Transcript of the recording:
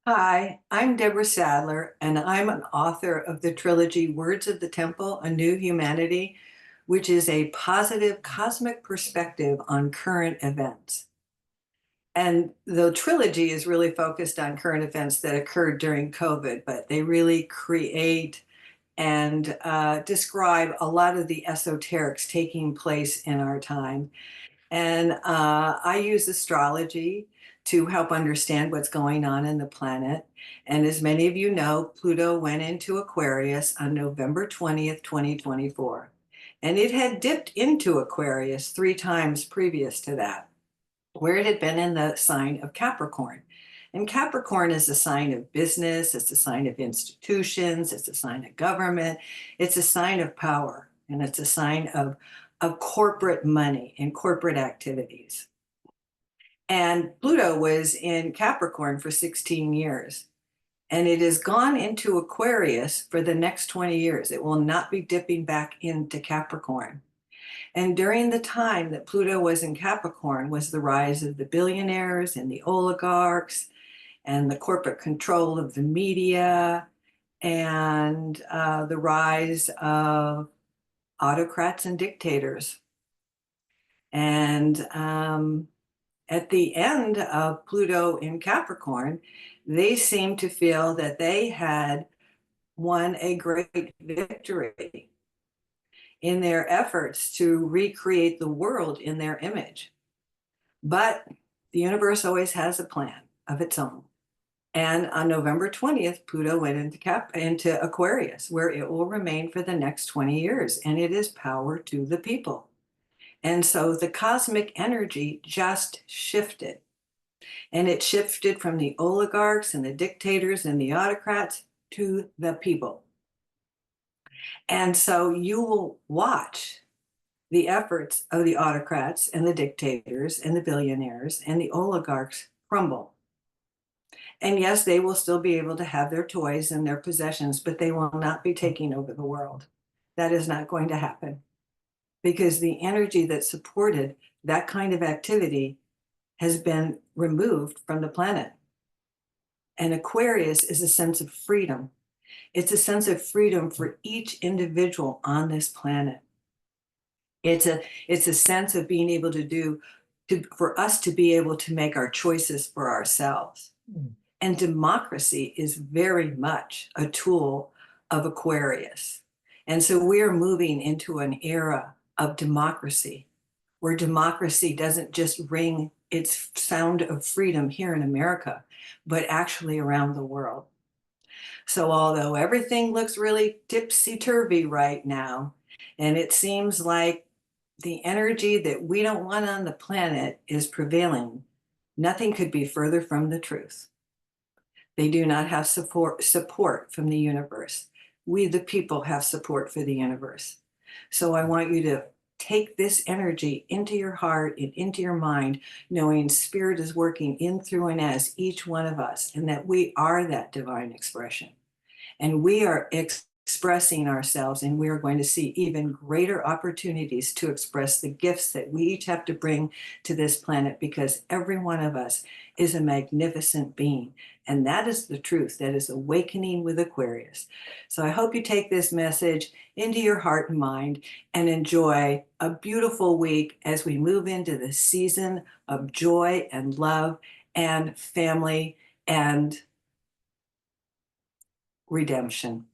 Hi, I'm Deborah Sadler, and I'm an author of the trilogy Words of the Temple, A New Humanity, which is a positive cosmic perspective on current events. And the trilogy is really focused on current events that occurred during COVID, but they really create and describe a lot of the esoterics taking place in our time. And I use astrology to help understand what's going on in the planet. And as many of you know, Pluto went into Aquarius on November 20th, 2024. And it had dipped into Aquarius 3 times previous to that, where it had been in the sign of Capricorn. And Capricorn is a sign of business, it's a sign of institutions, it's a sign of government, it's a sign of power, and it's a sign of corporate money and corporate activities. And Pluto was in Capricorn for 16 years, and it has gone into Aquarius for the next 20 years. It will not be dipping back into Capricorn. And during the time that Pluto was in Capricorn was the rise of the billionaires and the oligarchs and the corporate control of the media and the rise of autocrats and dictators. And at the end of Pluto in Capricorn, they seemed to feel that they had won a great victory in their efforts to recreate the world in their image. But the universe always has a plan of its own. And on November 20th, Pluto went into Aquarius, where it will remain for the next 20 years, and it is power to the people. And so the cosmic energy just shifted. And it shifted from the oligarchs and the dictators and the autocrats to the people. And so you will watch the efforts of the autocrats and the dictators and the billionaires and the oligarchs crumble. And yes, they will still be able to have their toys and their possessions, but they will not be taking over the world. That is not going to happen because the energy that supported that kind of activity has been removed from the planet. And Aquarius is a sense of freedom. It's a sense of freedom for each individual on this planet. It's a sense of being able for us to be able to make our choices for ourselves. And democracy is very much a tool of Aquarius. And so we're moving into an era of democracy, where democracy doesn't just ring its sound of freedom here in America, but actually around the world. So although everything looks really tipsy-turvy right now, and it seems like the energy that we don't want on the planet is prevailing, nothing could be further from the truth. They do not have support from the universe. We, the people, have support for the universe. So I want you to take this energy into your heart and into your mind, knowing Spirit is working in, through, and as each one of us, and that we are that divine expression. And we are expressing ourselves, and we are going to see even greater opportunities to express the gifts that we each have to bring to this planet, because every one of us is a magnificent being. And that is the truth. That is awakening with Aquarius. So I hope you take this message into your heart and mind and enjoy a beautiful week as we move into the season of joy and love and family and redemption.